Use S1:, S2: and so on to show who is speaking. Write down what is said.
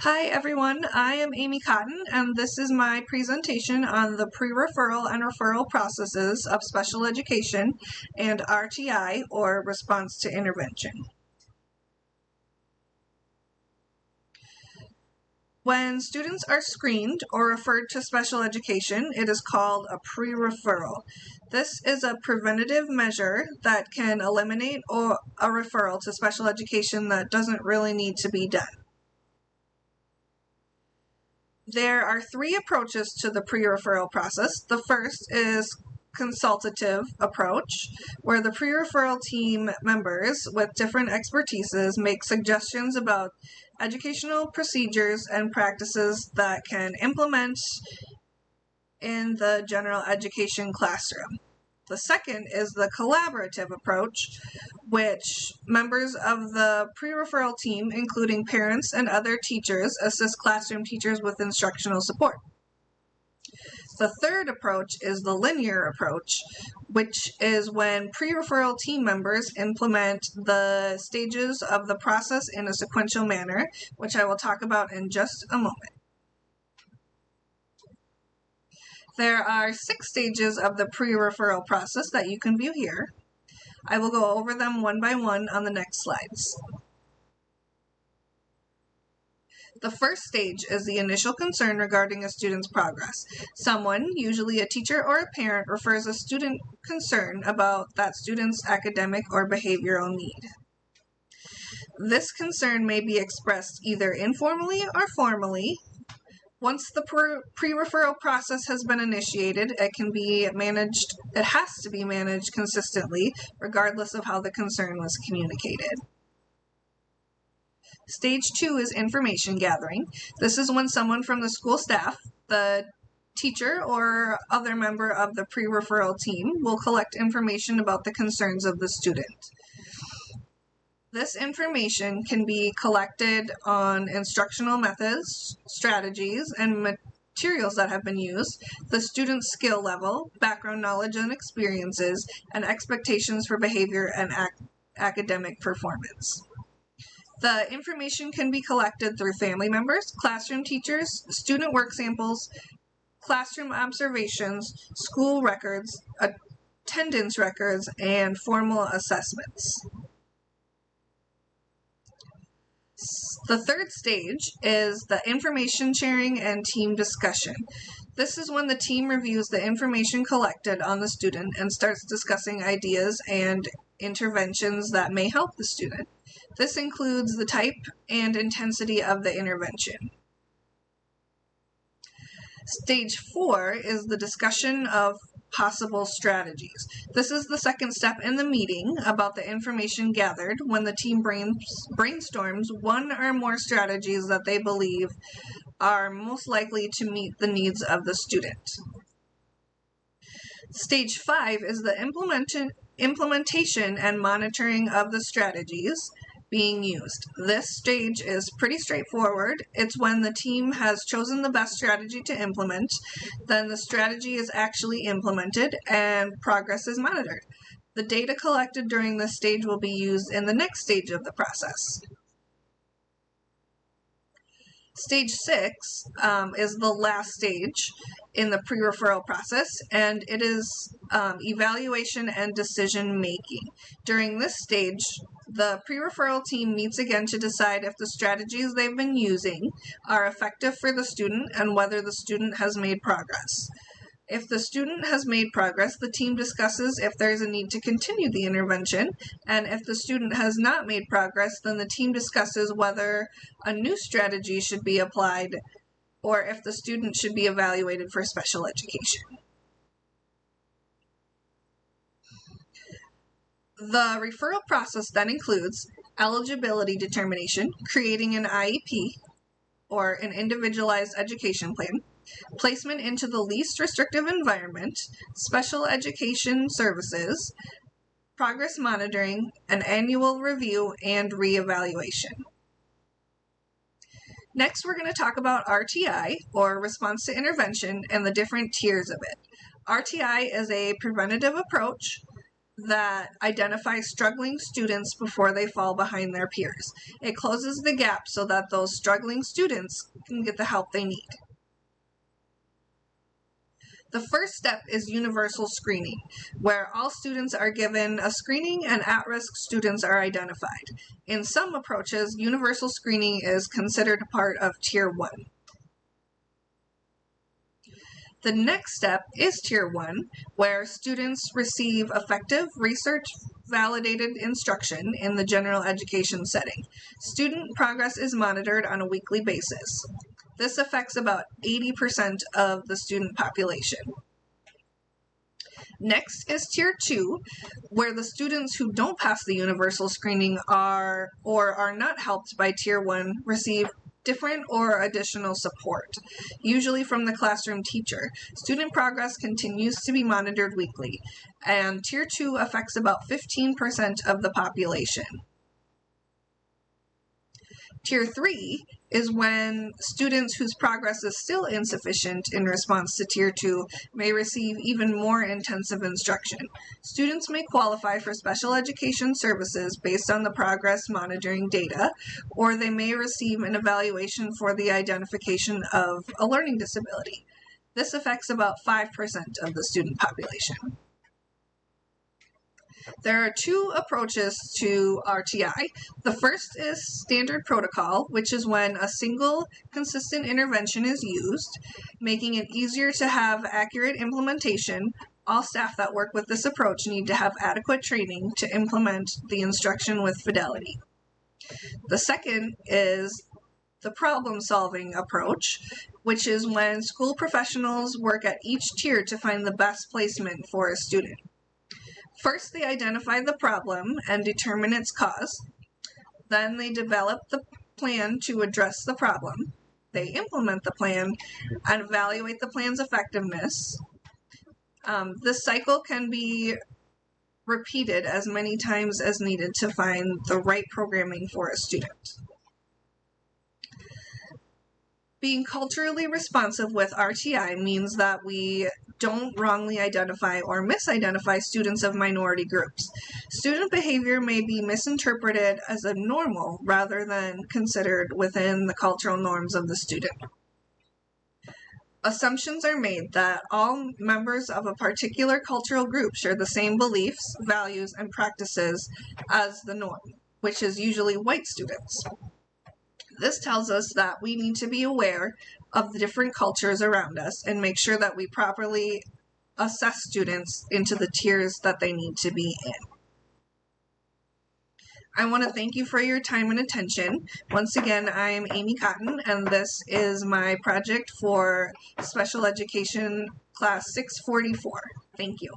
S1: Hi everyone, I am Amy Cotton and this is my presentation on the pre-referral and referral processes of special education and RTI, or Response to Intervention. When students are screened or referred to special education, it is called a pre-referral. This is a preventative measure that can eliminate a referral to special education that doesn't really need to be done. There are three approaches to the pre-referral process. The first is consultative approach, where the pre-referral team members with different expertises make suggestions about educational procedures and practices that can implement in the general education classroom. The second is the collaborative approach, which members of the pre-referral team, including parents and other teachers, assist classroom teachers with instructional support. The third approach is the linear approach, which is when pre-referral team members implement the stages of the process in a sequential manner, which I will talk about in just a moment. There are 6 stages of the pre-referral process that you can view here. I will go over them one by one on the next slides. The first stage is the initial concern regarding a student's progress. Someone, usually a teacher or a parent, refers a student concern about that student's academic or behavioral need. This concern may be expressed either informally or formally. Once the pre-referral process has been initiated, it has to be managed consistently, regardless of how the concern was communicated. Stage 2 is information gathering. This is when someone from the school staff, the teacher, or other member of the pre-referral team will collect information about the concerns of the student. This information can be collected on instructional methods, strategies, and materials that have been used, the student's skill level, background knowledge and experiences, and expectations for behavior and academic performance. The information can be collected through family members, classroom teachers, student work samples, classroom observations, school records, attendance records, and formal assessments. The third stage is the information sharing and team discussion. This is when the team reviews the information collected on the student and starts discussing ideas and interventions that may help the student. This includes the type and intensity of the intervention. Stage 4 is the discussion of possible strategies. This is the second step in the meeting about the information gathered when the team brainstorms one or more strategies that they believe are most likely to meet the needs of the student. Stage 5 is the implementation and monitoring of the strategies being used. This stage is pretty straightforward. It's when the team has chosen the best strategy to implement, then the strategy is actually implemented and progress is monitored. The data collected during this stage will be used in the next stage of the process. Stage 6 is the last stage in the pre-referral process, and it is evaluation and decision making. During this stage, the pre-referral team meets again to decide if the strategies they've been using are effective for the student and whether the student has made progress. If the student has made progress, the team discusses if there is a need to continue the intervention, and if the student has not made progress, then the team discusses whether a new strategy should be applied or if the student should be evaluated for special education. The referral process then includes eligibility determination, creating an IEP, or an individualized education plan, placement into the least restrictive environment, special education services, progress monitoring, an annual review, and reevaluation. Next, we're going to talk about RTI, or Response to Intervention, and the different tiers of it. RTI is a preventative approach. that identifies struggling students before they fall behind their peers. It closes the gap so that those struggling students can get the help they need. The first step is universal screening, where all students are given a screening and at-risk students are identified. In some approaches, universal screening is considered a part of Tier 1. The next step is Tier 1, where students receive effective, research-validated instruction in the general education setting. Student progress is monitored on a weekly basis. This affects about 80% of the student population. Next is Tier 2, where the students who don't pass the universal screening are not helped by Tier 1 receive different or additional support, usually from the classroom teacher. Student progress continues to be monitored weekly, and Tier 2 affects about 15% of the population. Tier 3 is when students whose progress is still insufficient in response to Tier 2 may receive even more intensive instruction. Students may qualify for special education services based on the progress monitoring data, or they may receive an evaluation for the identification of a learning disability. This affects about 5% of the student population. There are two approaches to RTI. The first is standard protocol, which is when a single consistent intervention is used, making it easier to have accurate implementation. All staff that work with this approach need to have adequate training to implement the instruction with fidelity. The second is the problem-solving approach, which is when school professionals work at each tier to find the best placement for a student. First, they identify the problem and determine its cause. Then they develop the plan to address the problem. They implement the plan and evaluate the plan's effectiveness. This cycle can be repeated as many times as needed to find the right programming for a student. Being culturally responsive with RTI means that we don't wrongly identify or misidentify students of minority groups. Student behavior may be misinterpreted as abnormal rather than considered within the cultural norms of the student. Assumptions are made that all members of a particular cultural group share the same beliefs, values, and practices as the norm, which is usually white students. This tells us that we need to be aware of the different cultures around us and make sure that we properly assess students into the tiers that they need to be in. I want to thank you for your time and attention. Once again, I am Amy Cotton, and this is my project for Special Education Class 644. Thank you.